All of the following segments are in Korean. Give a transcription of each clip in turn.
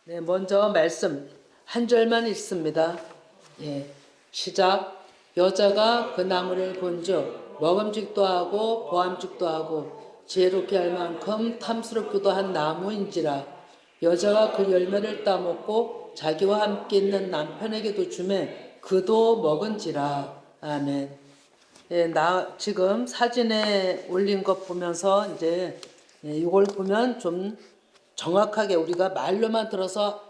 네, 먼저 말씀 한 절만 읽습니다. 예, 시작. 여자가 그 나무를 본즉 먹음직도 하고 보암직도 하고 지혜롭게 할 만큼 탐스럽기도 한 나무인지라. 여자가 그 열매를 따먹고 자기와 함께 있는 남편에게도 주매 그도 먹은지라. 아멘. 예, 나 지금 사진에 올린 것 보면서 이제 이걸 보면 좀 정확하게 우리가 말로만 들어서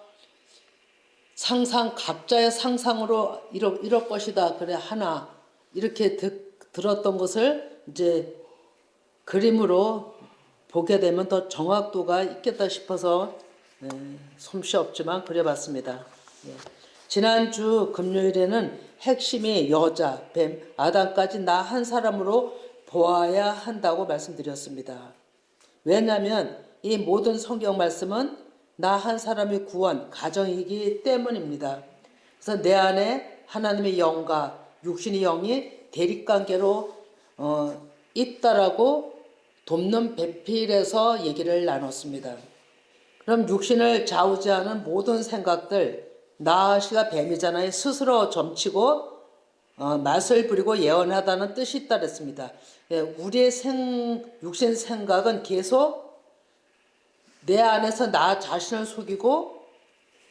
각자의 상상으로 이럴 것이다 그래 하나 이렇게 들었던 것을 이제 그림으로 보게 되면 더 정확도가 있겠다 싶어서 솜씨 없지만 그려봤습니다. 예. 지난주 금요일에는 핵심이 여자, 뱀, 아담까지 나 한 사람으로 보아야 한다고 말씀드렸습니다. 왜냐하면 이 모든 성경 말씀은 나 한 사람의 구원, 가정이기 때문입니다. 그래서 내 안에 하나님의 영과 육신의 영이 대립관계로 있다라고 돕는 배필에서 얘기를 나눴습니다. 그럼 육신을 좌우지하는 모든 생각들, 나시가 뱀이잖아요. 스스로 점치고 맛을 부리고 예언하다는 뜻이 있다 그랬습니다. 예, 우리의 육신 생각은 계속 내 안에서 나 자신을 속이고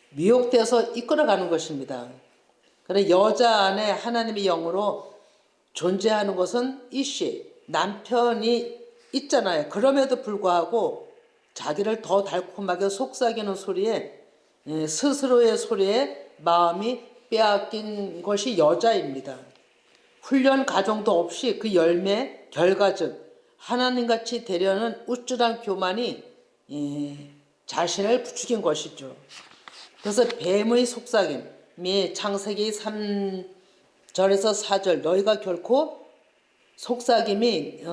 미혹돼서 이끌어가는 것입니다. 그래 여자 안에 하나님의 영으로 존재하는 것은 이씨, 남편이 있잖아요. 그럼에도 불구하고 자기를 더 달콤하게 속삭이는 소리에 스스로의 소리에 마음이 빼앗긴 것이 여자입니다. 훈련 과정도 없이 그 열매, 결과 즉 하나님같이 되려는 우쭐한 교만이 자신을 부추긴 것이죠. 그래서 뱀의 속삭임이 창세기 3절에서 4절 너희가 결코 속삭임이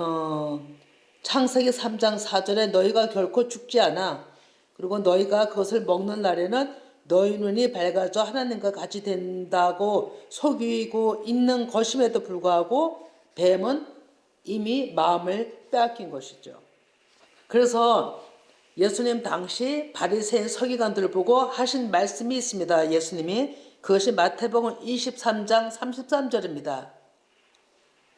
창세기 3장 4절에 너희가 결코 죽지 않아. 그리고 너희가 그것을 먹는 날에는 너희 눈이 밝아져 하나님과 같이 된다고 속이고 있는 것임에도 불구하고 뱀은 이미 마음을 빼앗긴 것이죠. 그래서 예수님 당시 바리새인 서기관들을 보고 하신 말씀이 있습니다. 예수님이 그것이 마태복음 23장 33절입니다.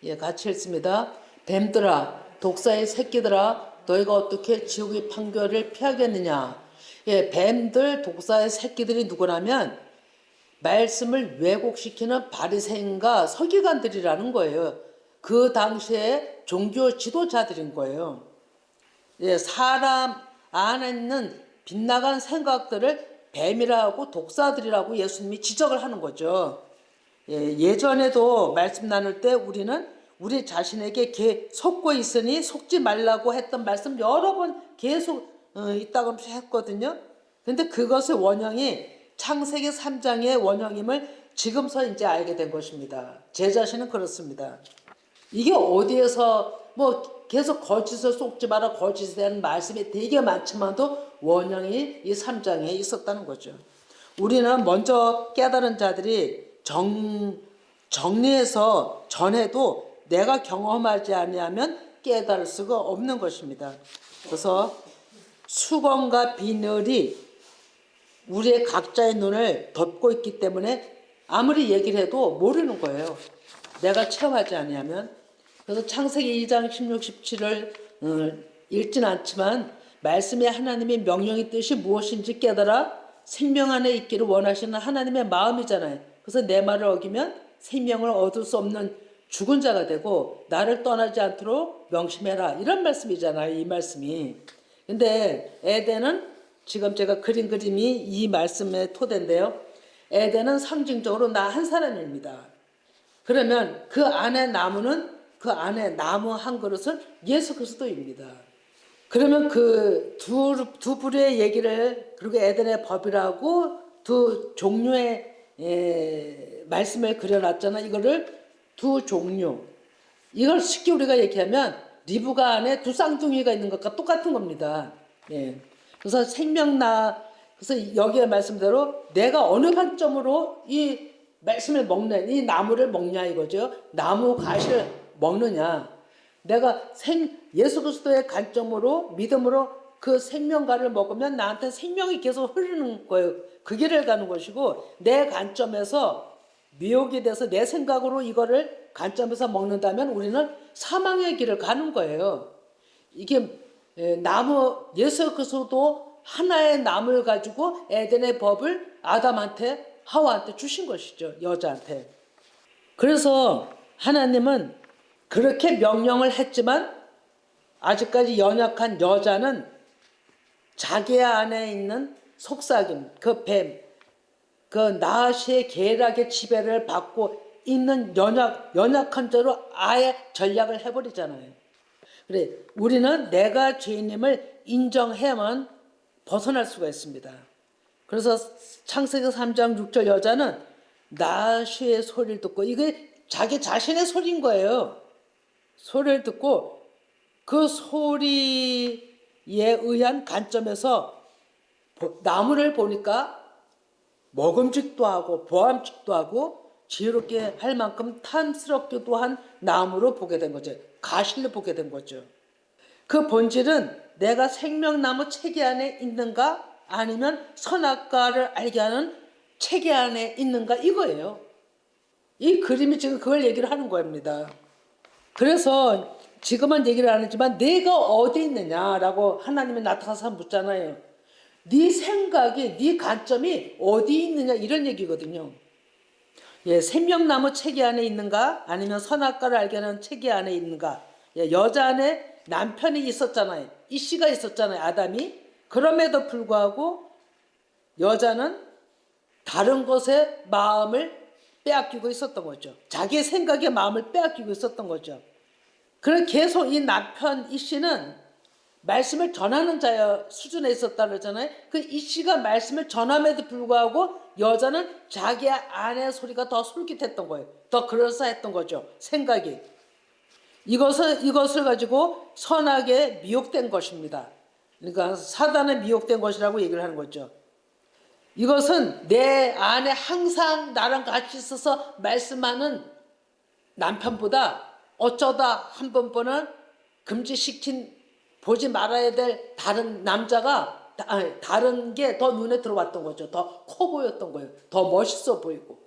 예, 같이 읽습니다. 뱀들아, 독사의 새끼들아, 너희가 어떻게 지옥의 판결을 피하겠느냐. 예, 뱀들, 독사의 새끼들이 누구냐면 말씀을 왜곡시키는 바리새인과 서기관들이라는 거예요. 그 당시에 종교 지도자들인 거예요. 예, 사람 안에 있는 빗나간 생각들을 뱀이라고 독사들이라고 예수님이 지적을 하는 거죠. 예, 예전에도 말씀 나눌 때 우리는 우리 자신에게 속고 있으니 속지 말라고 했던 말씀 여러 번 계속 있다고 했거든요. 근데 그것의 원형이 창세기 3장의 원형임을 지금서 이제 알게 된 것입니다. 제 자신은 그렇습니다. 이게 어디에서 계속 거짓을 속지 마라 거짓에 대한 말씀이 되게 많지만도 원형이 이 3장에 있었다는 거죠. 우리는 먼저 깨달은 자들이 정리해서 전해도 내가 경험하지 아니하면 깨달을 수가 없는 것입니다. 그래서 수건과 비늘이 우리의 각자의 눈을 덮고 있기 때문에 아무리 얘기를 해도 모르는 거예요. 내가 체험하지 아니하면. 그래서 창세기 2장 16, 17을 읽진 않지만 말씀에 하나님의 명령의 뜻이 무엇인지 깨달아 생명 안에 있기를 원하시는 하나님의 마음이잖아요. 그래서 내 말을 어기면 생명을 얻을 수 없는 죽은 자가 되고 나를 떠나지 않도록 명심해라. 이런 말씀이잖아요. 이 말씀이. 근데 에덴은 지금 제가 그린 그림이 이 말씀의 토대인데요. 에덴은 상징적으로 나 한 사람입니다. 그러면 그 안에 나무는 그 안에 나무 한 그릇은 예수 그리스도입니다. 그러면 그 두 부류의 얘기를 그리고 에덴의 법이라고 두 종류의 말씀을 그려놨잖아. 이거를 두 종류. 이걸 쉽게 우리가 얘기하면 리브가 안에 두 쌍둥이가 있는 것과 똑같은 겁니다. 예. 그래서 그래서 여기에 말씀대로 내가 어느 관점으로 이 말씀을 먹는 이 나무를 먹냐 이거죠. 나무 가시를 먹느냐. 내가 예수 그리스도의 관점으로 믿음으로 그 생명과를 먹으면 나한테 생명이 계속 흐르는 거예요. 그 길을 가는 것이고 내 관점에서 미혹이 돼서 내 생각으로 이거를 관점에서 먹는다면 우리는 사망의 길을 가는 거예요. 이게 나무 예수 그리스도도 하나의 나무를 가지고 에덴의 법을 아담한테 하와한테 주신 것이죠. 여자한테. 그래서 하나님은 그렇게 명령을 했지만 아직까지 연약한 여자는 자기 안에 있는 속삭임, 그 뱀, 그 나시의 계략의 지배를 받고 있는 연약한 자로 아예 전략을 해버리잖아요. 그래, 우리는 내가 죄인임을 인정해야만 벗어날 수가 있습니다. 그래서 창세기 3장 6절 여자는 나시의 소리를 듣고 이게 자기 자신의 소리인 거예요. 소리를 듣고 그 소리에 의한 관점에서 나무를 보니까 먹음직도 하고 보암직도 하고 지혜롭게 할 만큼 탐스럽기도 한 나무로 보게 된 거죠. 가시를 보게 된 거죠. 그 본질은 내가 생명나무 체계 안에 있는가 아니면 선악과를 알게 하는 체계 안에 있는가 이거예요. 이 그림이 지금 그걸 얘기를 하는 겁니다. 그래서 지금은 얘기를 안 했지만 내가 어디 있느냐라고 하나님이 나타나서 묻잖아요. 네 생각이 네 관점이 어디 있느냐 이런 얘기거든요. 예, 생명나무 체계 안에 있는가 아니면 선악과를 알게 하는 체계 안에 있는가. 예, 여자 안에 남편이 있었잖아요. 이씨가 있었잖아요. 아담이. 그럼에도 불구하고 여자는 다른 것에 마음을 빼앗기고 있었던 거죠. 자기의 생각에 마음을 빼앗기고 있었던 거죠. 그래서 계속 이 남편 이씨는 말씀을 전하는 자의 수준에 있었다 그러잖아요. 그 이씨가 말씀을 전함에도 불구하고 여자는 자기 아내의 소리가 더 솔깃했던 거예요. 더 그럴싸했던 거죠. 생각이. 이것을 가지고 선악에 미혹된 것입니다. 그러니까 사단에 미혹된 것이라고 얘기를 하는 거죠. 이것은 내 안에 항상 나랑 같이 있어서 말씀하는 남편보다 어쩌다 한 번은 금지시킨 보지 말아야 될 다른 남자가 다른 게 더 눈에 들어왔던 거죠. 더 커 보였던 거예요. 더 멋있어 보이고.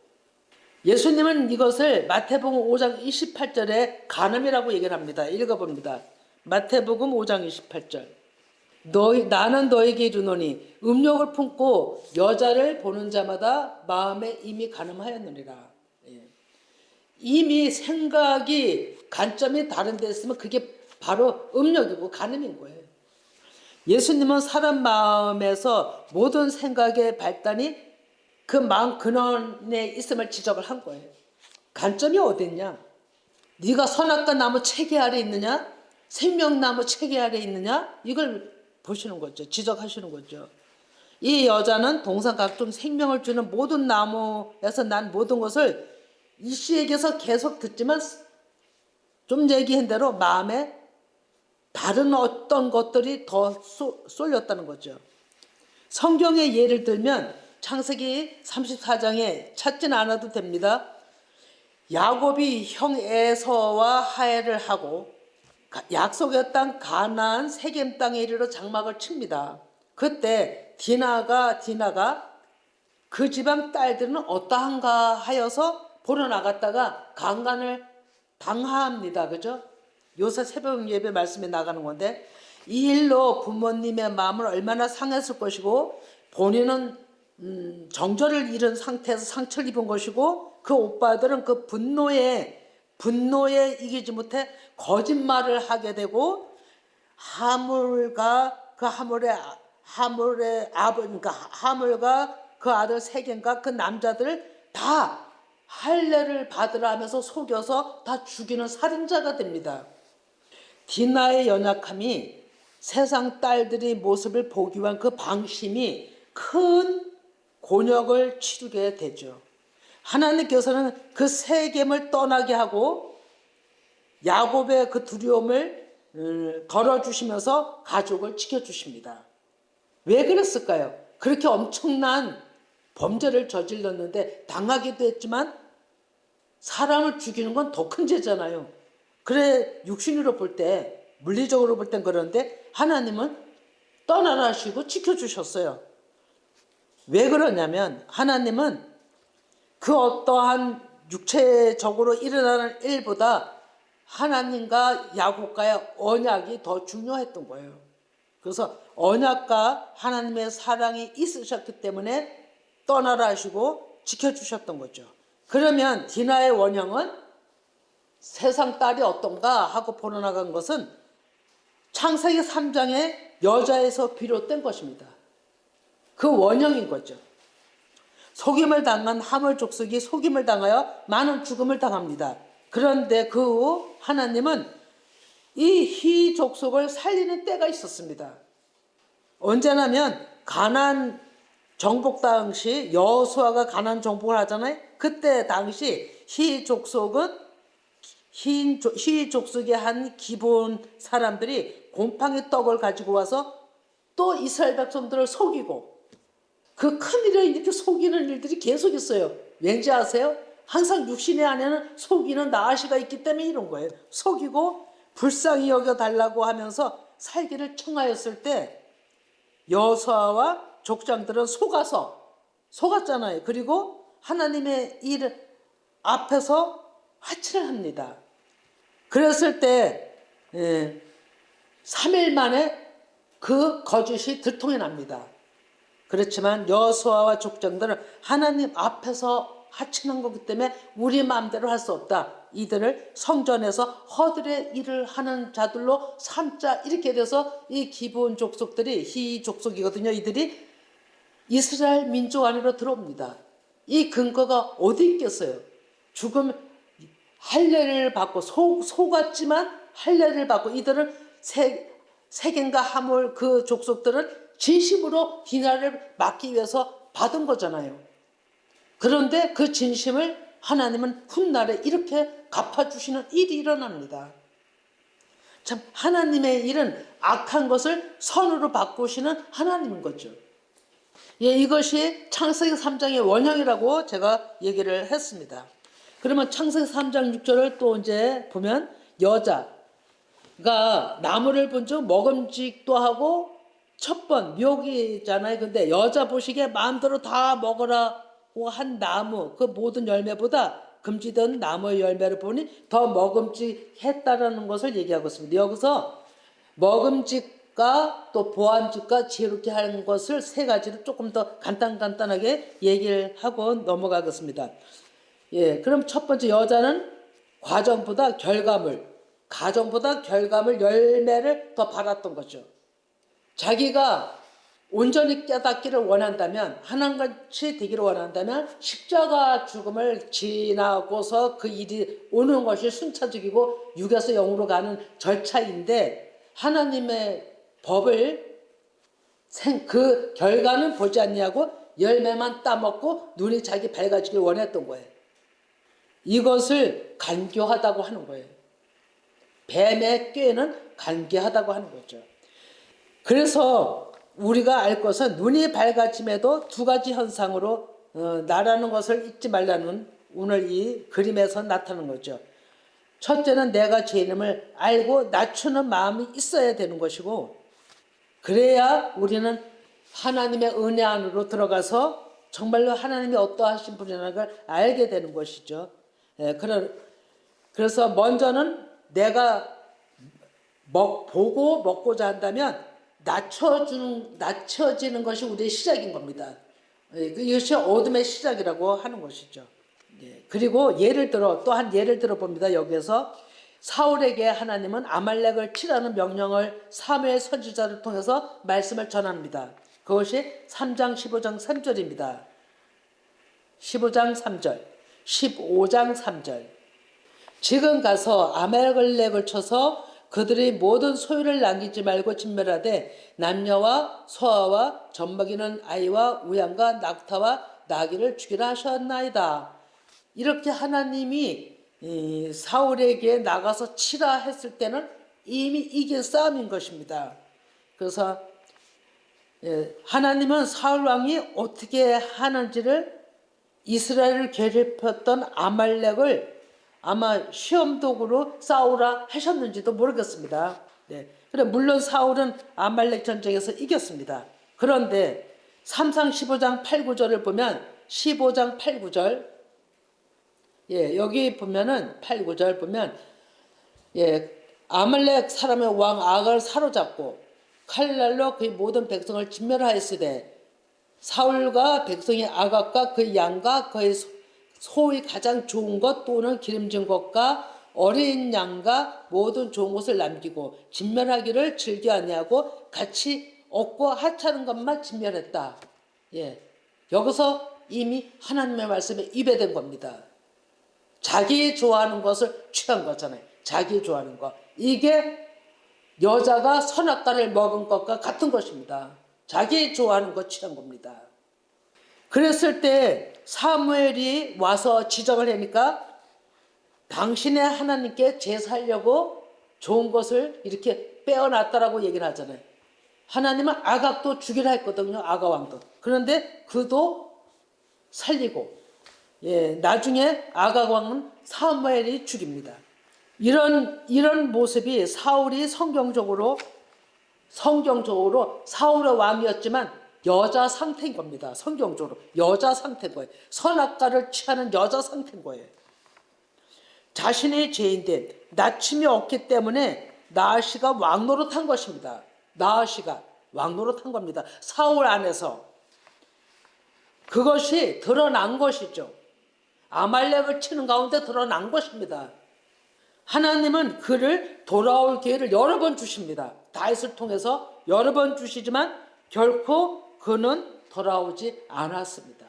예수님은 이것을 마태복음 5장 28절에 간음이라고 얘기를 합니다. 읽어봅니다. 마태복음 5장 28절. 나는 너에게 이르노니 음욕을 품고 여자를 보는 자마다 마음에 이미 간음하였느니라. 예. 이미 생각이 관점이 다른 데 있으면 그게 바로 음욕이고 간음인 거예요. 예수님은 사람 마음에서 모든 생각의 발단이 그 마음 근원에 있음을 지적을 한 거예요. 관점이 어디 있냐? 네가 선악과 나무 체계 아래 있느냐? 생명나무 체계 아래 있느냐? 이걸 보시는 거죠. 지적하시는 거죠. 이 여자는 동산각종 생명을 주는 모든 나무에서 난 모든 것을 이 씨에게서 계속 듣지만 좀 얘기한 대로 마음에 다른 어떤 것들이 더 쏠렸다는 거죠. 성경의 예를 들면 창세기 34장에 찾지는 않아도 됩니다. 야곱이 형 에서와 화해를 하고 약속의 땅 가나안 세겜 땅에 이르러 장막을 칩니다. 그때 디나가 그 집안 딸들은 어떠한가 하여서 보러 나갔다가 강간을 당합니다. 그죠? 요새 새벽 예배 말씀에 나가는 건데 이 일로 부모님의 마음을 얼마나 상했을 것이고 본인은 정절을 잃은 상태에서 상처를 입은 것이고 그 오빠들은 그 분노에 이기지 못해 거짓말을 하게 되고 하물과 그 아들 세겜과 그 남자들 다 할례를 받으라 하면서 속여서 다 죽이는 살인자가 됩니다. 디나의 연약함이 세상 딸들의 모습을 보기 위한 그 방심이 큰 곤욕을 치르게 되죠. 하나님께서는 그 세겜을 떠나게 하고 야곱의 그 두려움을 덜어주시면서 가족을 지켜주십니다. 왜 그랬을까요? 그렇게 엄청난 범죄를 저질렀는데 당하기도 했지만 사람을 죽이는 건 더 큰 죄잖아요. 그래 육신으로 볼 때 물리적으로 볼 땐 그런데 하나님은 떠나라 하시고 지켜주셨어요. 왜 그러냐면 하나님은 그 어떠한 육체적으로 일어나는 일보다 하나님과 야곱과의 언약이 더 중요했던 거예요. 그래서 언약과 하나님의 사랑이 있으셨기 때문에 떠나라 하시고 지켜주셨던 거죠. 그러면 디나의 원형은 세상 딸이 어떤가 하고 보러나간 것은 창세기 3장의 여자에서 비롯된 것입니다. 그 원형인 거죠. 속임을 당한 하물 족속이 속임을 당하여 많은 죽음을 당합니다. 그런데 그 후 하나님은 이 희 족속을 살리는 때가 있었습니다. 언제냐면 가나안 정복 당시 여호수아가 가나안 정복을 하잖아요. 그때 당시 희 족속은 희 족속의 한 기본 사람들이 곰팡이 떡을 가지고 와서 또 이스라엘 백성들을 속이고 그 큰일을 이렇게 속이는 일들이 계속 있어요. 왠지 아세요? 항상 육신의 안에는 속이는 나아시가 있기 때문에 이런 거예요. 속이고 불쌍히 여겨달라고 하면서 살기를 청하였을 때 여호수아와 족장들은 속았잖아요. 그리고 하나님의 일 앞에서 화친을 합니다. 그랬을 때 3일 만에 그 거짓이 들통이 납니다. 그렇지만 여호수아와 족장들은 하나님 앞에서 하친한 거기 때문에 우리 마음대로 할 수 없다. 이들을 성전에서 허들의 일을 하는 자들로 삼자 이렇게 돼서 이 기브온 족속들이 희 족속이거든요. 이들이 이스라엘 민족 안으로 들어옵니다. 이 근거가 어디 있겠어요? 죽음 할례를 받고 속았지만 할례를 받고 이들은 세겜과 하몰 그 족속들은 진심으로 디나를 막기 위해서 받은 거잖아요. 그런데 그 진심을 하나님은 훗날에 이렇게 갚아주시는 일이 일어납니다. 참 하나님의 일은 악한 것을 선으로 바꾸시는 하나님인 거죠. 예, 이것이 창세기 3장의 원형이라고 제가 얘기를 했습니다. 그러면 창세기 3장 6절을 또 이제 보면 여자가 나무를 본 즉 먹음직도 하고 첫 번 묘기잖아요. 근데 여자 보시기에 마음대로 다 먹으라고 한 나무 그 모든 열매보다 금지된 나무의 열매를 보니 더 먹음직했다라는 것을 얘기하고 있습니다. 여기서 먹음직과 또 보암직과 지혜롭게 하는 것을 세 가지를 조금 더 간단하게 얘기를 하고 넘어가겠습니다. 예, 그럼 첫 번째 여자는 가정보다 결과물, 열매를 더 바랐던 거죠. 자기가 온전히 깨닫기를 원한다면, 하나님같이 되기를 원한다면 십자가 죽음을 지나고서 그 일이 오는 것이 순차적이고 육에서 영으로 가는 절차인데 하나님의 법을 그 결과는 보지 않냐고 열매만 따먹고 눈이 자기 밝아지길 원했던 거예요. 이것을 간교하다고 하는 거예요. 뱀의 꾀는 간교하다고 하는 거죠. 그래서 우리가 알 것은 눈이 밝아짐에도 두 가지 현상으로 나라는 것을 잊지 말라는 오늘 이 그림에서 나타나는 거죠. 첫째는 내가 죄인임을 알고 낮추는 마음이 있어야 되는 것이고 그래야 우리는 하나님의 은혜 안으로 들어가서 정말로 하나님이 어떠하신 분이라는 걸 알게 되는 것이죠. 그래서 먼저는 내가 보고 먹고자 한다면 낮춰지는 것이 우리의 시작인 겁니다. 이것이 어둠의 시작이라고 하는 것이죠. 그리고 또한 예를 들어 봅니다. 여기에서 사울에게 하나님은 아말렉을 치라는 명령을 사무엘 선지자를 통해서 말씀을 전합니다. 그것이 3장 15장 3절입니다. 15장 3절, 15장 3절. 지금 가서 아말렉을 쳐서 그들의 모든 소유를 남기지 말고 진멸하되 남녀와 소아와 젖먹이는 아이와 우양과 낙타와 나귀를 죽이라 하셨나이다. 이렇게 하나님이 사울에게 나가서 치라 했을 때는 이미 이긴 싸움인 것입니다. 그래서 하나님은 사울 왕이 어떻게 하는지를 이스라엘을 괴롭혔던 아말렉을 아마 시험 도구로 싸우라 하셨는지도 모르겠습니다. 네. 그래 물론 사울은 아말렉 전쟁에서 이겼습니다. 그런데 3상 15장 8, 9절을 보면 15장 8, 9절 예, 여기 보면은 8, 9절 보면 예, 아말렉 사람의 왕 아가를 사로잡고 칼날로 그의 모든 백성을 진멸하였으되 사울과 백성이 아각과 그의 양과 그의 소의 가장 좋은 것 또는 기름진 것과 어린 양과 모든 좋은 것을 남기고 진멸하기를 즐겨 아니하고 같이 얻고 하찮은 것만 진멸했다. 예, 여기서 이미 하나님의 말씀에 입에된 겁니다. 자기 좋아하는 것을 취한 거잖아요. 자기 좋아하는 것. 이게 여자가 선악과를 먹은 것과 같은 것입니다. 자기 좋아하는 것 취한 겁니다. 그랬을 때 사무엘이 와서 지적을 하니까 당신의 하나님께 제사하려고 좋은 것을 이렇게 빼어놨다라고 얘기를 하잖아요. 하나님은 아각도 죽이라 했거든요. 아가 왕도. 그런데 그도 살리고 예, 나중에 아각 왕은 사무엘이 죽입니다. 이런 모습이 사울이 성경적으로 사울의 왕이었지만 여자 상태인 겁니다. 성경적으로 여자 상태인 거예요. 선악과를 취하는 여자 상태인 거예요. 자신의 죄인데 낳침이 없기 때문에 나아시가 왕노릇한 것입니다. 나아시가 왕노릇한 겁니다. 사울 안에서 그것이 드러난 것이죠. 아말렉을 치는 가운데 드러난 것입니다. 하나님은 그를 돌아올 기회를 여러 번 주십니다. 다윗을 통해서 여러 번 주시지만 결코 그는 돌아오지 않았습니다.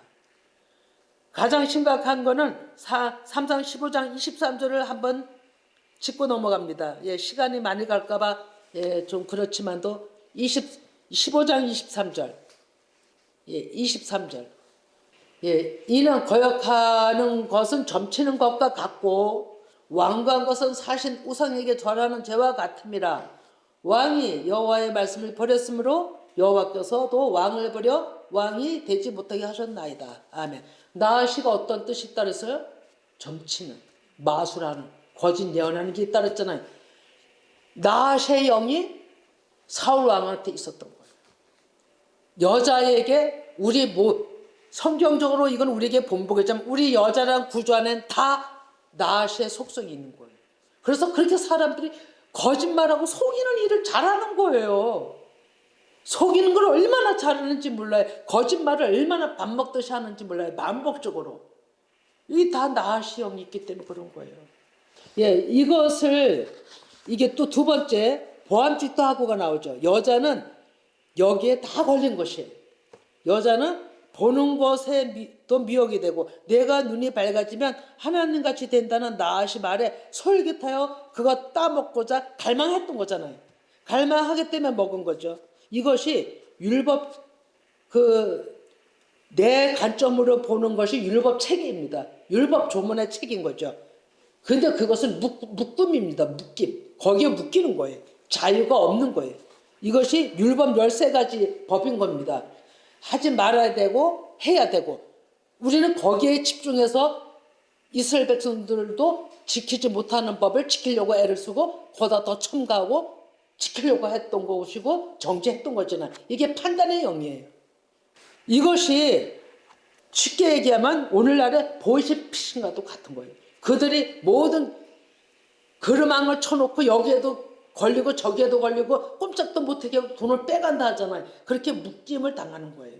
가장 심각한 거는 3상 15장 23절을 한번 짚고 넘어갑니다. 예, 시간이 많이 갈까봐 예, 좀 그렇지만도 15장 23절 예, 23절 예, 이는 거역하는 것은 점치는 것과 같고 완고한 것은 사신 우상에게 절하는 죄와 같음이라. 왕이 여호와의 말씀을 버렸으므로 여호와께서도 왕을 버려 왕이 되지 못하게 하셨나이다. 아멘. 나아시가 어떤 뜻이 있다 그랬어요? 점치는, 마술하는, 거짓 예언하는 게 있다 그랬잖아요. 나아시의 영이 사울 왕한테 있었던 거예요. 여자에게 성경적으로 이건 우리에게 본보겠지만 우리 여자라는 구조 안에는 다 나아시의 속성이 있는 거예요. 그래서 그렇게 사람들이 거짓말하고 속이는 일을 잘하는 거예요. 속이는 걸 얼마나 잘하는지 몰라요. 거짓말을 얼마나 밥 먹듯이 하는지 몰라요. 반복적으로. 이게 다 나아시 영이 있기 때문에 그런 거예요. 예, 이게 또 두 번째 보암직도 하고가 나오죠. 여자는 여기에 다 걸린 것이에요. 여자는 보는 것에 또 미혹이 되고 내가 눈이 밝아지면 하나님같이 된다는 나아시 말에 솔깃하여 그거 따먹고자 갈망했던 거잖아요. 갈망하기 때문에 먹은 거죠. 이것이 율법 내 관점으로 보는 것이 율법 체계입니다. 율법 조문의 책인 거죠. 근데 그것은 묶음입니다. 묶임. 거기에 묶이는 거예요. 자유가 없는 거예요. 이것이 율법 13가지 법인 겁니다. 하지 말아야 되고 해야 되고 우리는 거기에 집중해서 이스라엘 백성들도 지키지 못하는 법을 지키려고 애를 쓰고 거기다 더 첨가하고 지키려고 했던 것이고 정죄했던 거잖아요. 이게 판단의 영이에요. 이것이 쉽게 얘기하면 오늘날의 보이스피싱과도 같은 거예요. 그들이 모든 그르망을 쳐놓고 여기에도 걸리고 저기에도 걸리고 꼼짝도 못하게 하고 돈을 빼간다 하잖아요. 그렇게 묶임을 당하는 거예요.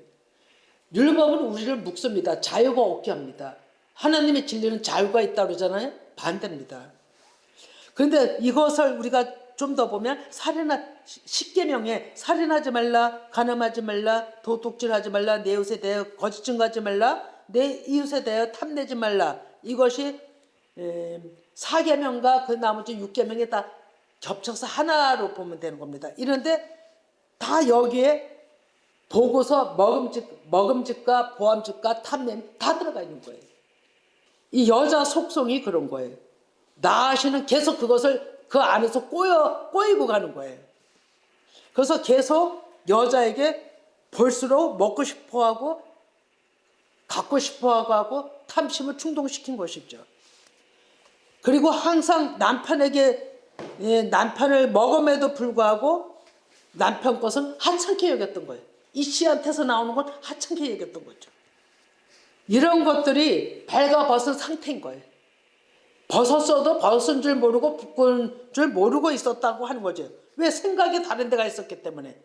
율법은 우리를 묶습니다. 자유가 없게 합니다. 하나님의 진리는 자유가 있다 그러잖아요. 반대입니다. 그런데 이것을 우리가 좀 더 보면 십계명에 살인하지 말라, 간음하지 말라, 도둑질하지 말라, 내 이웃에 대하여 거짓 증거하지 말라, 내 이웃에 대하여 탐내지 말라. 이것이 4계명과 그 나머지 6계명이 다 겹쳐서 하나로 보면 되는 겁니다. 이런데 다 여기에 보고서 먹음직과 보암직과 탐냄 다 들어가 있는 거예요. 이 여자 속성이 그런 거예요. 나아시는 계속 그것을 그 안에서 꼬이고 가는 거예요. 그래서 계속 여자에게 볼수록 먹고 싶어하고 갖고 싶어하고 탐심을 충동시킨 것이죠. 그리고 항상 남편에게 예, 남편을 먹음에도 불구하고 남편 것을 하찮게 여겼던 거예요. 이 씨한테서 나오는 건 하찮게 여겼던 거죠. 이런 것들이 발가벗은 상태인 거예요. 벗었어도 벗은 줄 모르고 묶은 줄 모르고 있었다고 하는 거죠. 왜? 생각이 다른 데가 있었기 때문에.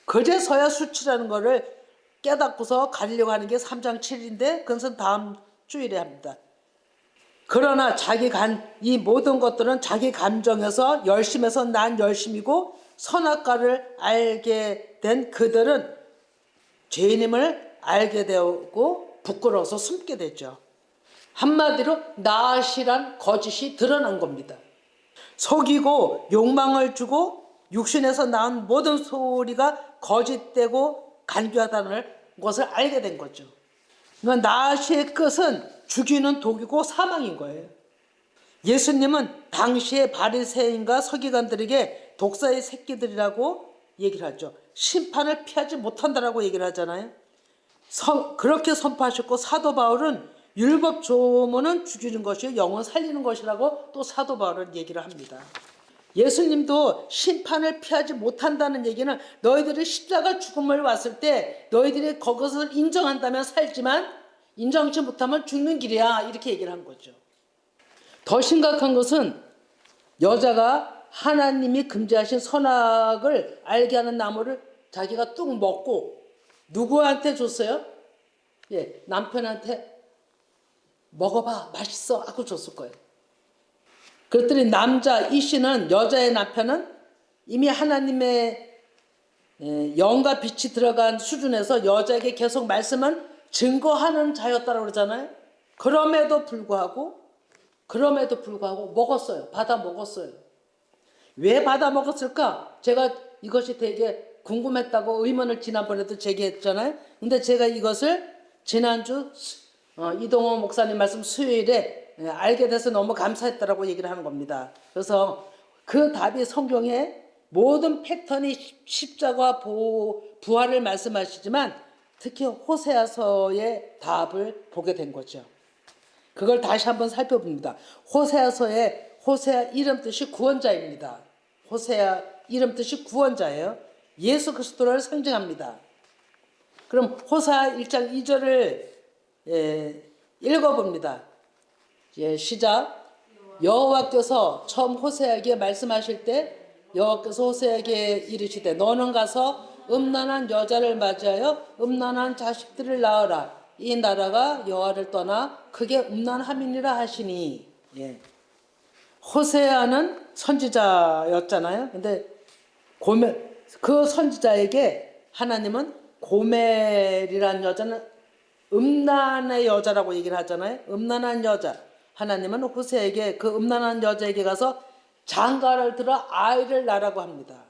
그래서야 수치라는 거를 깨닫고서 가리려고 하는 게 3장 7인데 그것은 다음 주일에 합니다. 그러나 이 모든 것들은 자기 감정에서 열심에서 난 열심이고 선악과를 알게 된 그들은 죄인임을 알게 되고 부끄러워서 숨게 되죠. 한마디로 나시란 거짓이 드러난 겁니다. 속이고 욕망을 주고 육신에서 나온 모든 소리가 거짓되고 간교하다는 것을 알게 된 거죠. 그러니까 나시의 끝은 죽이는 독이고 사망인 거예요. 예수님은 당시의 바리새인과 서기관들에게 독사의 새끼들이라고 얘기를 하죠. 심판을 피하지 못한다라고 얘기를 하잖아요. 그렇게 선포하셨고 사도 바울은 율법 조문은 죽이는 것이요 영혼 살리는 것이라고 또 사도 바울은 얘기를 합니다. 예수님도 심판을 피하지 못한다는 얘기는 너희들이 십자가 죽음을 왔을 때 너희들이 그것을 인정한다면 살지만 인정치 못하면 죽는 길이야 이렇게 얘기를 한 거죠. 더 심각한 것은 여자가 하나님이 금지하신 선악을 알게 하는 나무를 자기가 뚝 먹고 누구한테 줬어요? 예, 남편한테 먹어봐 맛있어 하고 줬을 거예요. 그랬더니 남자 이 씨는 여자의 남편은 이미 하나님의 영과 빛이 들어간 수준에서 여자에게 계속 말씀은 증거하는 자였다고 그러잖아요. 그럼에도 불구하고 먹었어요. 받아 먹었어요. 왜 받아 먹었을까? 제가 이것이 되게 궁금했다고 의문을 지난번에도 제기했잖아요. 근데 제가 이것을 지난주 이동호 목사님 말씀 수요일에 알게 돼서 너무 감사했다라고 얘기를 하는 겁니다. 그래서 그 답이 성경의 모든 패턴이 십자가 부활을 말씀하시지만 특히 호세아서의 답을 보게 된 거죠. 그걸 다시 한번 살펴봅니다. 호세아서의 호세아 이름 뜻이 구원자입니다. 호세아 이름 뜻이 구원자예요. 예수 그리스도를 상징합니다. 그럼 호세아 1장 2절을 읽어봅니다. 시작. 여호와께서 처음 호세아에게 말씀하실 때 여호와께서 호세아에게 이르시되 너는 가서 음란한 여자를 맞이하여 음란한 자식들을 낳으라. 이 나라가 여호와를 떠나 크게 음란함이니라 하시니. 호세아는 선지자였잖아요. 근데 그 선지자에게 하나님은 고멜이라는 여자는 음란의 여자라고 얘기를 하잖아요. 음란한 여자. 하나님은 호세아에게 그 음란한 여자에게 가서 장가를 들어 아이를 낳으라고 합니다.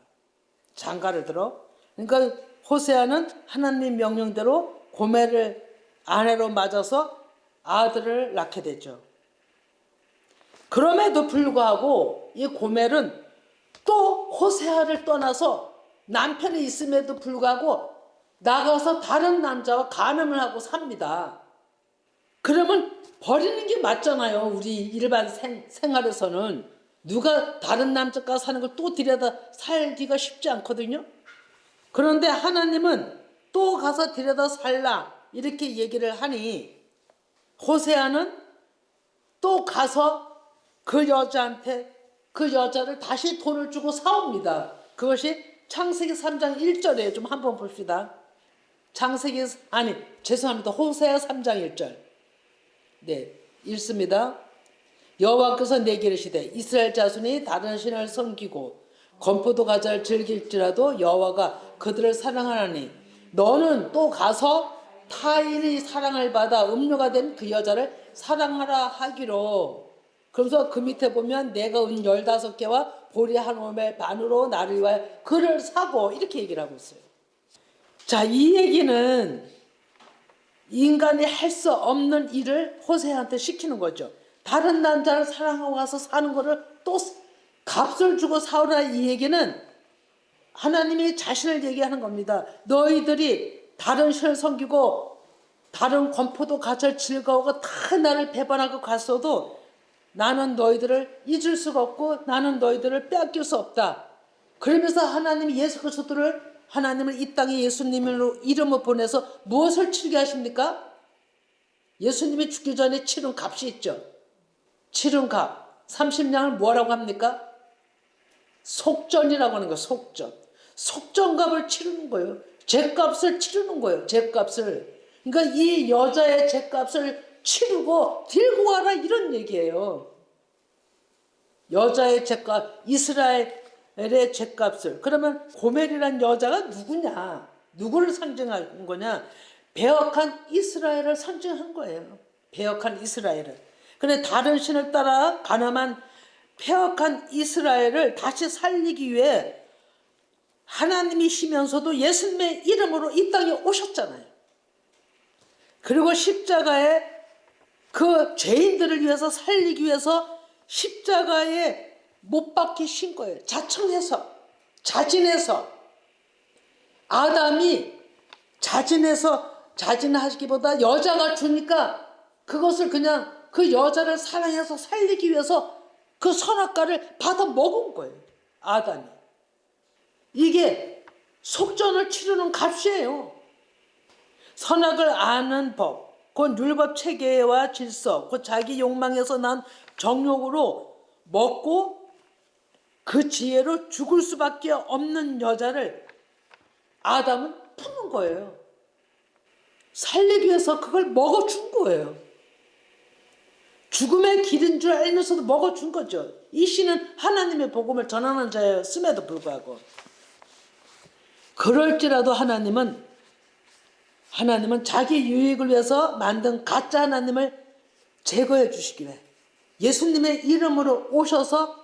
장가를 들어. 그러니까 호세아는 하나님 명령대로 고멜을 아내로 맞아서 아들을 낳게 되죠. 그럼에도 불구하고 이 고멜은 또 호세아를 떠나서 남편이 있음에도 불구하고 나가서 다른 남자와 간음을 하고 삽니다. 그러면 버리는 게 맞잖아요. 우리 일반 생활에서는 누가 다른 남자과 사는 걸 또 들여다 살기가 쉽지 않거든요. 그런데 하나님은 또 가서 들여다 살라 이렇게 얘기를 하니 호세아는 또 가서 그 여자한테 그 여자를 다시 돈을 주고 사옵니다. 그것이 창세기 3장 1절에 좀 한번 봅시다. 호세아 3장 1절. 읽습니다. 여호와께서 내게 이르시되 이스라엘 자손이 다른 신을 섬기고 건포도 과자를 즐길지라도 여호와가 그들을 사랑하나니 너는 또 가서 타인의 사랑을 받아 음료가 된 그 여자를 사랑하라 하기로. 그래서 그 밑에 보면 내가 은 15개와 보리 한 오멜 반으로 나를 위하여 그를 사고 이렇게 얘기를 하고 있어요. 자, 이 얘기는 인간이 할 수 없는 일을 호세아한테 시키는 거죠. 다른 남자를 사랑하고 가서 사는 거를 또 값을 주고 사오라 이 얘기는 하나님이 자신을 얘기하는 겁니다. 너희들이 다른 신을 섬기고 다른 권포도 가절 즐거워하고 다 나를 배반하고 갔어도 나는 너희들을 잊을 수가 없고 나는 너희들을 빼앗길 수 없다. 그러면서 하나님이 예수 그리스도를 하나님을 이 땅에 예수님으로 이름을 보내서 무엇을 치르게 하십니까? 예수님이 죽기 전에 치른 값이 있죠. 치른 값. 30냥을 뭐라고 합니까? 속전이라고 하는 거예요. 속전. 속전값을 치르는 거예요. 죗값을 치르는 거예요. 죗값을. 그러니까 이 여자의 죗값을 치르고 들고 와라 이런 얘기예요. 여자의 죗값, 이스라엘의 죗값을. 그러면 고멜이란 여자가 누구냐? 누구를 상징하는 거냐? 배역한 이스라엘을 상징한 거예요. 배역한 이스라엘을. 근데 다른 신을 따라 가늠한 배역한 이스라엘을 다시 살리기 위해 하나님이시면서도 예수님의 이름으로 이 땅에 오셨잖아요. 그리고 십자가에 그 죄인들을 위해서 살리기 위해서 십자가에 못 박히신 거예요. 자청해서, 자진해서. 아담이 자진하시기보다 여자가 주니까 그것을 그냥 그 여자를 사랑해서 살리기 위해서 그 선악과를 받아 먹은 거예요. 아담이. 이게 속전을 치르는 값이에요. 선악을 아는 법, 그 율법 체계와 질서, 그 자기 욕망에서 난 정욕으로 먹고 그 지혜로 죽을 수밖에 없는 여자를 아담은 푸는 거예요. 살리기 위해서 그걸 먹어준 거예요. 죽음의 길인 줄 알면서도 먹어준 거죠. 이 씨는 하나님의 복음을 전하는 자였음에도 불구하고. 그럴지라도 하나님은 자기 유익을 위해서 만든 가짜 하나님을 제거해 주시기에 예수님의 이름으로 오셔서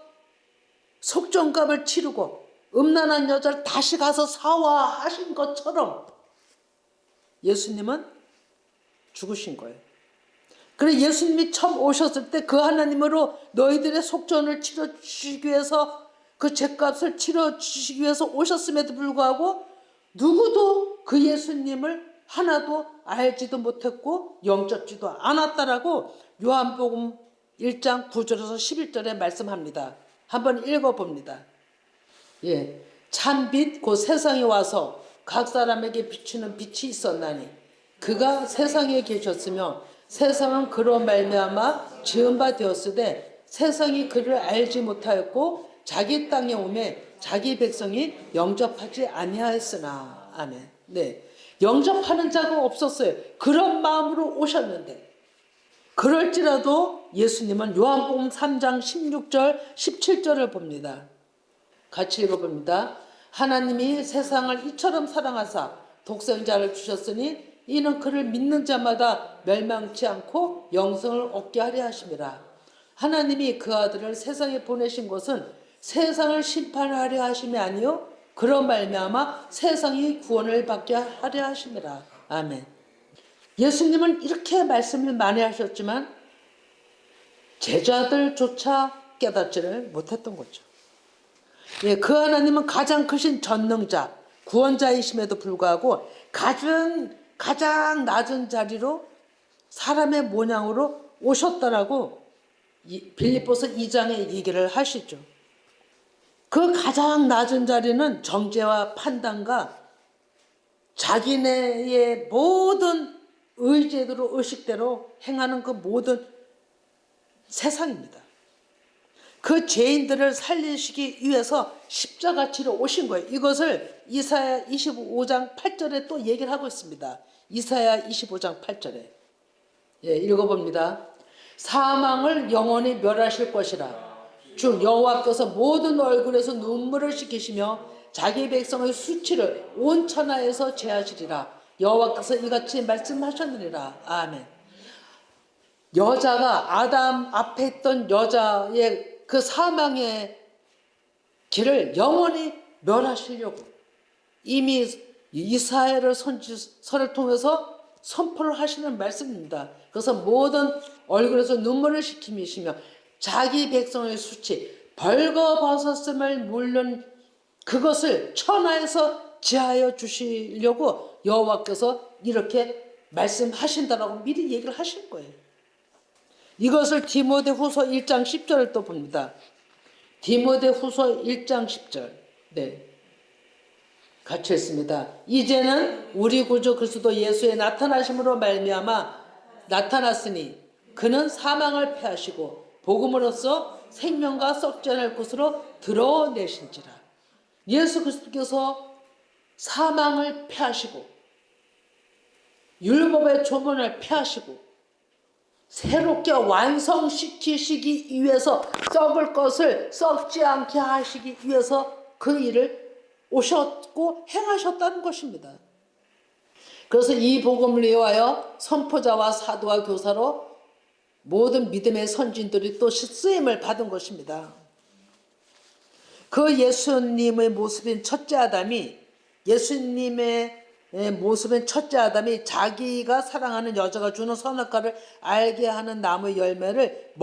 속전값을 치르고 음란한 여자를 다시 가서 사화하신 것처럼 예수님은 죽으신 거예요. 그래서 예수님이 처음 오셨을 때 그 하나님으로 너희들의 속전을 치러주시기 위해서 그 죄값을 치러주시기 위해서 오셨음에도 불구하고 누구도 그 예수님을 하나도 알지도 못했고 영접지도 않았다라고 요한복음 1장 9절에서 11절에 말씀합니다. 한번 읽어봅니다. 예, 참빛 곧 세상에 와서 각 사람에게 비추는 빛이 있었나니 그가 세상에 계셨으며 세상은 그로 말미암아 지은 바 되었으되 세상이 그를 알지 못하였고 자기 땅에 오매 자기 백성이 영접하지 아니하였으나. 아멘. 네, 영접하는 자가 없었어요. 그런 마음으로 오셨는데 그럴지라도 예수님은 요한복음 3장 16절 17절을 봅니다. 같이 읽어봅니다. 하나님이 세상을 이처럼 사랑하사 독생자를 주셨으니 이는 그를 믿는 자마다 멸망치 않고 영생을 얻게 하려 하심이라. 하나님이 그 아들을 세상에 보내신 것은 세상을 심판하려 하심이 아니요 그런 말미암아 세상이 구원을 받게 하려 하심이라. 아멘. 예수님은 이렇게 말씀을 많이 하셨지만 제자들조차 깨닫지를 못했던 거죠. 예, 그 하나님은 가장 크신 전능자, 구원자이심에도 불구하고 가장 낮은 자리로 사람의 모양으로 오셨다라고 빌립보서 2장에 얘기를 하시죠. 그 가장 낮은 자리는 정죄와 판단과 자기네의 모든 의제대로 의식대로 행하는 그 모든 세상입니다. 그 죄인들을 살리시기 위해서 십자가치로 오신 거예요. 이것을 이사야 25장 8절에 또 얘기를 하고 있습니다. 이사야 25장 8절에. 예, 읽어봅니다. 사망을 영원히 멸하실 것이라. 주 여호와께서 모든 얼굴에서 눈물을 씻기시며 자기 백성의 수치를 온 천하에서 제하시리라. 여호와께서 이같이 말씀하셨느니라. 아멘. 여자가 아담 앞에 있던 여자의 그 사망의 길을 영원히 멸하시려고 이미 이사야를 선지서를 통해서 선포를 하시는 말씀입니다. 그래서 모든 얼굴에서 눈물을 씻기시며 자기 백성의 수치 벌거벗었음을 물론 그것을 천하에서 제하여 주시려고 여호와께서 이렇게 말씀하신다라고 미리 얘기를 하실 거예요. 이것을 디모데후서 1장 10절을 또 봅니다. 디모데후서 1장 10절. 네. 같이 했습니다. 이제는 우리 구주 그리스도 예수의 나타나심으로 말미암아 나타났으니 그는 사망을 패하시고 복음으로써 생명과 썩지 않을 것으로 드러내신지라. 예수 그리스도께서 사망을 패하시고 율법의 조문을 패하시고 새롭게 완성시키시기 위해서 썩을 것을 썩지 않게 하시기 위해서 그 일을 오셨고 행하셨다는 것입니다. 그래서 이 복음을 위하여 선포자와 사도와 교사로 모든 믿음의 선진들이 또 쓰임을 받은 것입니다. 그 예수님의 모습인 첫째 아담이 자기가 사랑하는 여자가 주는 선악과를 알게 하는 나무의 열매를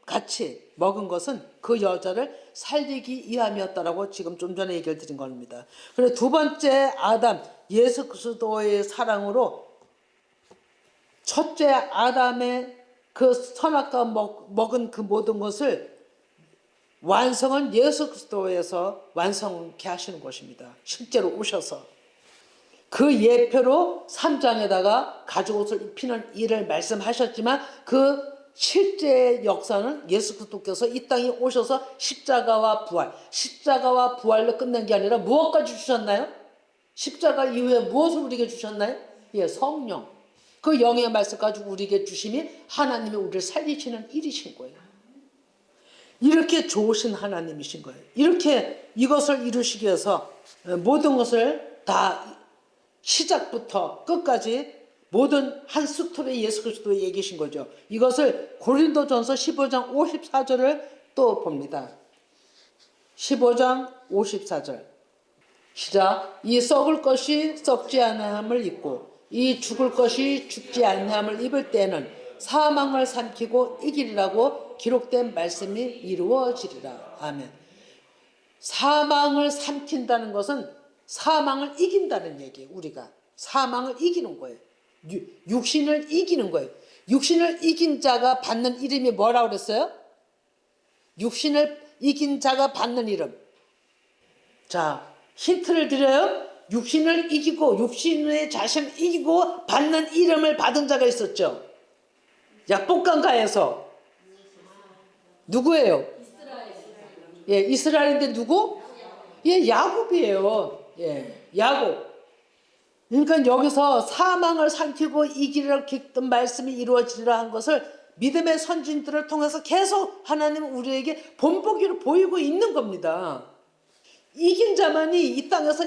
같이 먹은 것은 그 여자를 살리기 위함이었다라고 지금 좀 전에 얘기를 드린 겁니다. 그리고 두 번째 아담 예수 그리스도의 사랑으로 첫째 아담의 그 선악과 먹은 그 모든 것을 완성은 예수 그리스도에서 완성케 하시는 것입니다. 실제로 오셔서 그 예표로 3장에다가 가죽옷을 입히는 일을 말씀하셨지만 그 실제 역사는 예수 그리스도께서 이 땅에 오셔서 십자가와 부활로 끝낸 게 아니라 무엇까지 주셨나요? 십자가 이후에 무엇을 우리에게 주셨나요? 예, 성령. 그 영의 말씀 가지고 우리에게 주심이 하나님이 우리를 살리시는 일이신 거예요. 이렇게 좋으신 하나님이신 거예요. 이렇게 이것을 이루시기 위해서 모든 것을 다 시작부터 끝까지 모든 한 스토리 예수 그리스도의 얘기신 거죠. 이것을 고린도전서 15장 54절을 또 봅니다. 15장 54절 시작. 이 썩을 것이 썩지 아니함을 입고 이 죽을 것이 죽지 아니함을 입을 때는 사망을 삼키고 이기리라고 기록된 말씀이 이루어지리라. 아멘. 사망을 삼킨다는 것은 사망을 이긴다는 얘기예요. 우리가 사망을 이기는 거예요. 육신을 이기는 거예요. 육신을 이긴 자가 받는 이름이 뭐라고 그랬어요? 육신을 이긴 자가 받는 이름. 자, 힌트를 드려요. 육신을 이기고 육신의 자신을 이기고 받는 이름을 받은 자가 있었죠. 약복강가에서 누구예요? 예, 이스라엘인데 누구? 예, 야곱이에요. 예, 야곱. 그러니까 여기서 사망을 삼키고 이기리라 했던 말씀이 이루어지리라 한 것을 믿음의 선진들을 통해서 계속 하나님은 우리에게 본보기로 보이고 있는 겁니다. 이긴 자만이 이 땅에서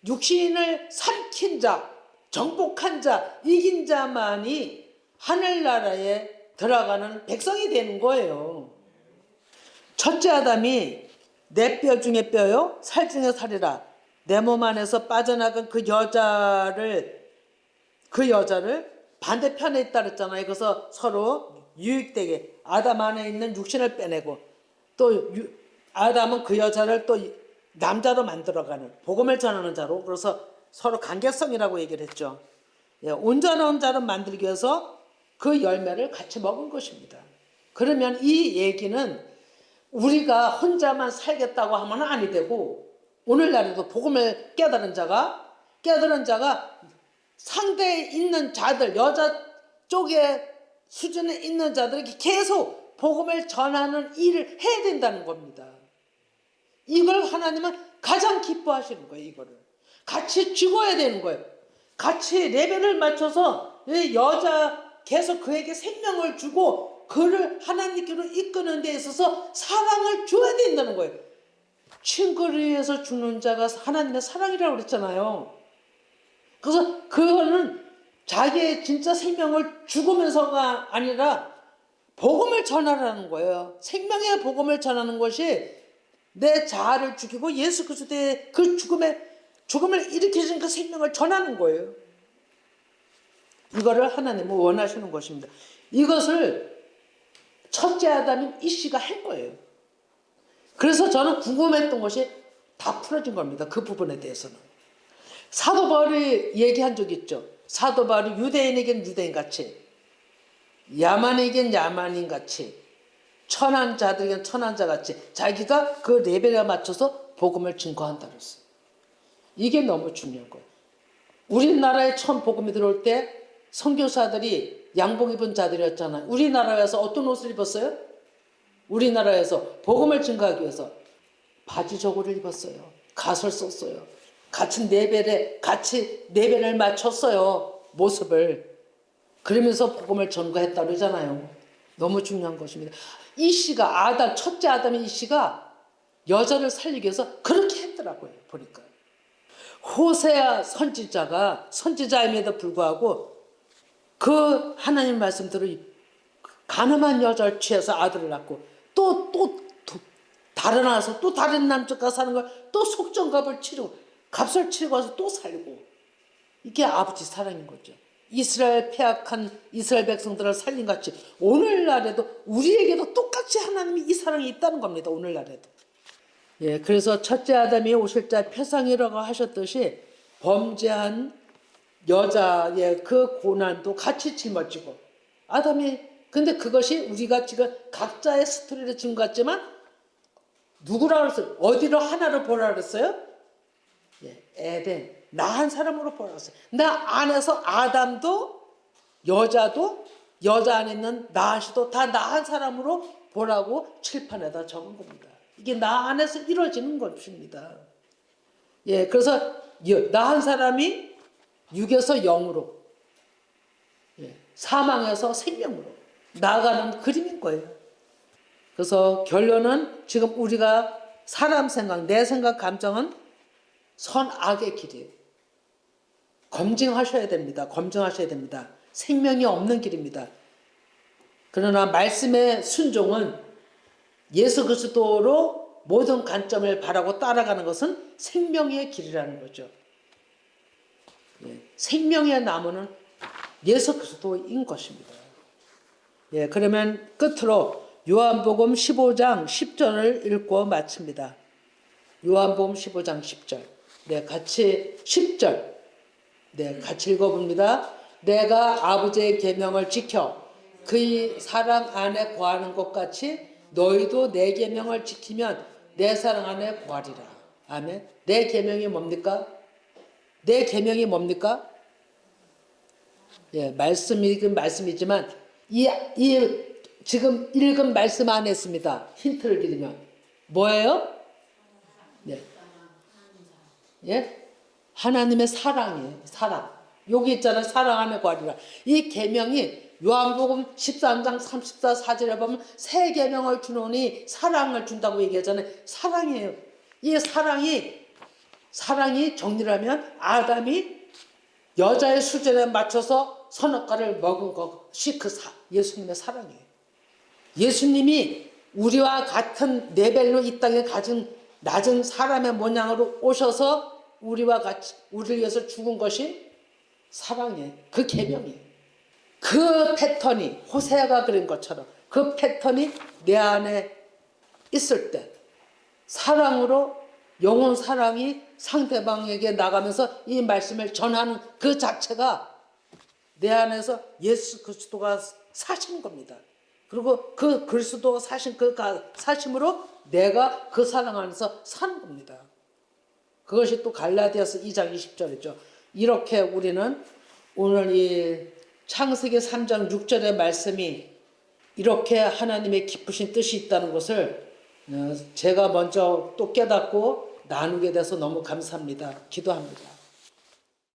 육신을 삼킨 자, 정복한 자, 이긴 자만이 하늘나라에 들어가는 백성이 되는 거예요. 첫째 아담이 내 뼈 중에 뼈요 살 중에 살이라 내 몸 안에서 빠져나간 그 여자를 반대편에 있다 그랬잖아요. 그래서 서로 유익되게 아담 안에 있는 육신을 빼내고 또 아담은 그 여자를 또 남자로 만들어가는 복음을 전하는 자로, 그래서 서로 관계성이라고 얘기를 했죠. 예, 온전한 자로 만들기 위해서 그 열매를 같이 먹은 것입니다. 그러면 이 얘기는 우리가 혼자만 살겠다고 하면 아니 되고, 오늘날에도 복음을 깨달은 자가 상대에 있는 자들, 여자 쪽에 수준에 있는 자들에게 계속 복음을 전하는 일을 해야 된다는 겁니다. 이걸 하나님은 가장 기뻐하시는 거예요. 이거를 같이 죽어야 되는 거예요. 같이 레벨을 맞춰서 여자 계속 그에게 생명을 주고 그를 하나님께로 이끄는 데 있어서 사랑을 줘야 된다는 거예요. 친구를 위해서 죽는 자가 하나님의 사랑이라고 그랬잖아요. 그래서 그거는 자기의 진짜 생명을 죽으면서가 아니라 복음을 전하라는 거예요. 생명의 복음을 전하는 것이 내 자아를 죽이고 예수 그리스도의 그 죽음을 일으키신 그 생명을 전하는 거예요. 이거를 하나님은 원하시는 것입니다. 이것을 첫째 아담인 이씨가 한 거예요. 그래서 저는 궁금했던 것이 다 풀어진 겁니다. 그 부분에 대해서는. 사도 바울이 얘기한 적 있죠. 사도 바울이 유대인에겐 유대인같이 야만에겐 야만인 같이, 천한 자들에겐 천한 자 같이 자기가 그 레벨에 맞춰서 복음을 증거한다 그랬어요. 이게 너무 중요한 거예요. 우리나라에 처음 복음이 들어올 때 선교사들이 양복 입은 자들이었잖아요. 우리나라에서 어떤 옷을 입었어요? 우리나라에서 복음을 증거하기 위해서 바지 저고를 입었어요. 갓을 썼어요. 같이 레벨을 맞췄어요. 모습을. 그러면서 복음을 전거했다 그러잖아요. 너무 중요한 것입니다. 이 씨가 첫째 아담의 이 씨가 여자를 살리기 위해서 그렇게 했더라고요. 보니까. 호세아 선지자임에도 불구하고 그 하나님 말씀대로 가늠한 여자를 취해서 아들을 낳고 또 달아나서 또 다른 남자가 사는 걸 또 속정값을 치르고 값을 치르고 와서 또 살고, 이게 아버지 사랑인 거죠. 폐악한 이스라엘 백성들을 살린 같이 오늘날에도 우리에게도 똑같이 하나님이 이 사랑이 있다는 겁니다. 오늘날에도. 예, 그래서 첫째 아담이 오실 자 표상이라고 하셨듯이 범죄한 여자의 그 고난도 같이 짊어지고 근데 그것이 우리가 지금 각자의 스토리를 지은 것 같지만 누구라 그랬어요? 어디로 하나로 보라 그랬어요? 예, 에덴. 나 한 사람으로 보라 그랬어요. 나 안에서 아담도 여자도 여자 안에 있는 나시도 다 나 한 사람으로 보라고 칠판에다 적은 겁니다. 이게 나 안에서 이루어지는 것입니다. 예, 그래서 나 한 사람이 육에서 영으로, 예, 사망에서 생명으로 나아가는 그림인 거예요. 그래서 결론은 지금 우리가 사람 생각, 내 생각, 감정은 선악의 길이에요. 검증하셔야 됩니다. 검증하셔야 됩니다. 생명이 없는 길입니다. 그러나 말씀의 순종은 예수 그리스도로 모든 관점을 바라고 따라가는 것은 생명의 길이라는 거죠. 예, 생명의 나무는 예수 그리스도인 것입니다. 예, 그러면 끝으로 요한복음 15장 10절을 읽고 마칩니다. 요한복음 15장 10절. 네, 같이 10절. 네, 같이 읽어봅니다. 내가 아버지의 계명을 지켜 그의 사랑 안에 거하는 것 같이 너희도 내 계명을 지키면 내 사랑 안에 거하리라. 아멘. 내 계명이 뭡니까? 내 계명이 뭡니까? 예, 말씀이지만 지금 읽은 말씀 안에 있습니다. 힌트를 드리면 뭐예요? 네. 예? 하나님의 사랑이에요. 사랑. 여기 있잖아요. 사랑 안에 거하리라. 이 계명이 요한복음 13장 34절에 보면 새 계명을 주노니 사랑을 준다고 얘기하잖아요. 사랑이에요. 이 사랑이 정리하면 아담이 여자의 수준에 맞춰서 선악과를 먹은 것이 예수님의 사랑이에요. 예수님이 우리와 같은 레벨로 이 땅에 가진 낮은 사람의 모양으로 오셔서 우리와 같이 우리를 위해서 죽은 것이 사랑이에요. 그 계명이에요. 그 패턴이 호세아가 그린 것처럼 그 패턴이 내 안에 있을 때 사랑으로 영혼 사랑이 상대방에게 나가면서 이 말씀을 전하는 그 자체가 내 안에서 예수 그리스도가 사신 겁니다. 그리고 그 그리스도가 사신 그 사심으로 내가 그 사랑 안에서 사는 겁니다. 그것이 또 갈라디아서 2장 20절이죠. 이렇게 우리는 오늘 이 창세기 3장 6절의 말씀이 이렇게 하나님의 깊으신 뜻이 있다는 것을 제가 먼저 또 깨닫고 나누게 돼서 너무 감사합니다. 기도합니다.